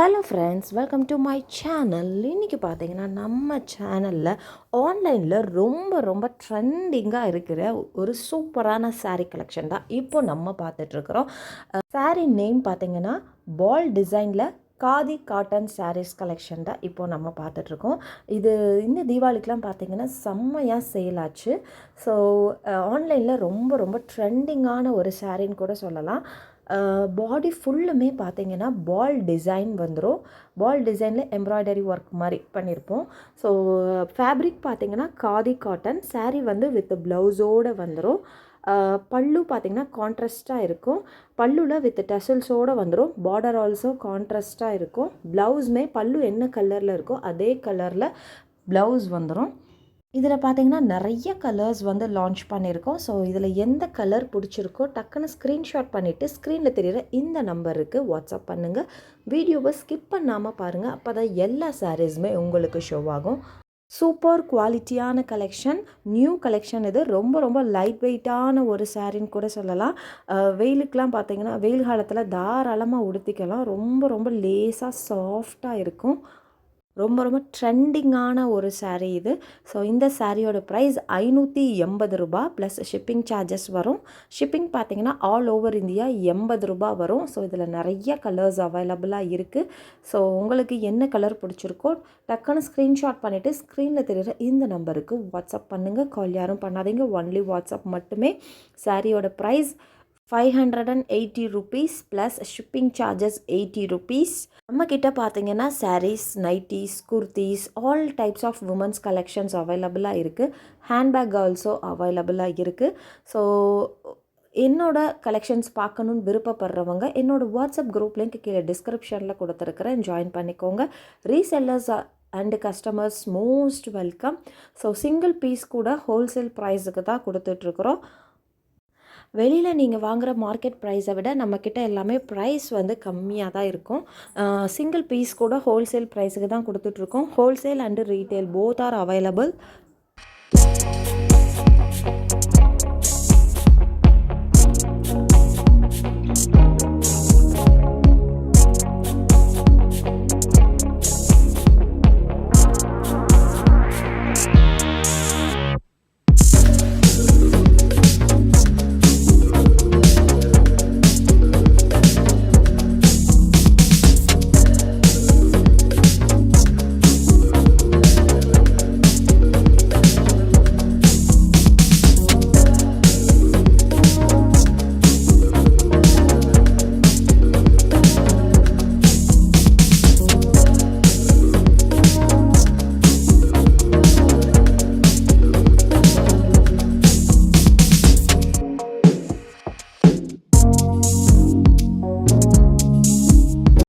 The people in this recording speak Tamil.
Hello friends, welcome to my channel. இன்றைக்கி பார்த்தீங்கன்னா நம்ம சேனலில் ஆன்லைனில் ரொம்ப ரொம்ப ட்ரெண்டிங்காக இருக்கிற ஒரு சூப்பரான சாரீ கலெக்ஷன் தான் இப்போ நம்ம பார்த்துட்ருக்குறோம். சாரீ நேம் பார்த்தீங்கன்னா பால் டிசைனில் காதி காட்டன் சாரீஸ் கலெக்ஷன் தான் இப்போது நம்ம பார்த்துட்ருக்கோம். இது இந்த தீபாவளிக்கெலாம் பார்த்திங்கன்னா செம்மையாக சேல் ஆச்சு. ஸோ ஆன்லைனில் ரொம்ப ரொம்ப ட்ரெண்டிங்கான ஒரு சாரின்னு கூட சொல்லலாம். பாடி ஃபுல்லுமே பார்த்திங்கன்னா பால் டிசைன் வந்துடும். பால் டிசைனில் எம்ப்ராய்டரி ஒர்க் மாதிரி பண்ணியிருப்போம். ஸோ ஃபேப்ரிக் பார்த்திங்கன்னா காதி காட்டன். சாரீ வந்து வித் ப்ளவுஸோடு வந்துடும். பல்லு பார்த்திங்கன்னா கான்ட்ராஸ்ட்டாக இருக்கும். பல்லுவில் வித் டசல்ஸோடு வந்துடும். பார்டர் ஆல்சோ கான்ட்ராஸ்ட்டாக இருக்கும். ப்ளவுஸுமே பல்லு என்ன கலரில் இருக்கோ அதே கலரில் ப்ளவுஸ் வந்துடும். இதில் பார்த்திங்கன்னா நிறைய கலர்ஸ் வந்து லான்ச் பண்ணியிருக்கோம். ஸோ இதில் எந்த கலர் பிடிச்சிருக்கோ டக்குன்னு ஸ்க்ரீன்ஷாட் பண்ணிவிட்டு ஸ்க்ரீனில் தெரிகிற இந்த நம்பருக்கு வாட்ஸ்அப் பண்ணுங்கள். வீடியோவை ஸ்கிப் பண்ணாமல் பாருங்கள். அப்போ தான் எல்லா சாரீஸுமே உங்களுக்கு ஷோ ஆகும். சூப்பர் குவாலிட்டியான கலெக்ஷன், நியூ கலெக்ஷன். இது ரொம்ப ரொம்ப லைட் வெயிட்டான ஒரு சாரின்னு கூட சொல்லலாம். வெயிலுக்கெலாம் பார்த்திங்கன்னா வெயில் காலத்தில் தாராளமாக உடுத்திக்கலாம். ரொம்ப ரொம்ப லேஸாக சாஃப்டாக இருக்கும். ரொம்ப ரொம்ப ட்ரெண்டிங்கான ஒரு சாரீ இது. ஸோ இந்த சாரியோட ப்ரைஸ் ரூ. 580 ப்ளஸ் ஷிப்பிங் சார்ஜஸ் வரும். ஷிப்பிங் பார்த்தீங்கன்னா ஆல் ஓவர் இந்தியா ரூ. 80 வரும். ஸோ இதில் நிறைய கலர்ஸ் அவைலபிளாக இருக்குது. ஸோ உங்களுக்கு என்ன கலர் பிடிச்சிருக்கோ டக்குன்னு ஸ்க்ரீன்ஷாட் பண்ணிவிட்டு ஸ்க்ரீனில் தெரிகிற இந்த நம்பருக்கு வாட்ஸ்அப் பண்ணுங்கள். கால் யாரும் பண்ணாதீங்க, ஒன்லி வாட்ஸ்அப் மட்டுமே. சாரியோட ப்ரைஸ் ₹580 ப்ளஸ் ஷிப்பிங் சார்ஜஸ் ₹80. நம்மக்கிட்ட பார்த்தீங்கன்னா saris, nighties, kurtis, all types of women's collections அவைலபிளாக இருக்குது. ஹேண்ட்பேக் ஆல்சோ அவைலபிளாக இருக்குது. ஸோ என்னோட கலெக்ஷன்ஸ் பார்க்கணுன்னு விருப்பப்படுறவங்க என்னோட வாட்ஸ்அப் குரூப் லிங்க் கீழே டிஸ்கிரிப்ஷனில் கொடுத்துருக்குறேன், ஜாயின் பண்ணிக்கோங்க. Resellers and customers most welcome. So single piece கூட ஹோல்சேல் ப்ரைஸுக்கு தான் கொடுத்துட்ருக்குறோம். வெளியில் நீங்கள் வாங்குகிற மார்க்கெட் ப்ரைஸை விட நம்மக்கிட்ட எல்லாமே ப்ரைஸ் வந்து கம்மியாக தான் இருக்கும். சிங்கிள் பீஸ் கூட ஹோல்சேல் ப்ரைஸுக்கு தான் கொடுத்துட்ருக்கோம். Wholesale and retail both are available.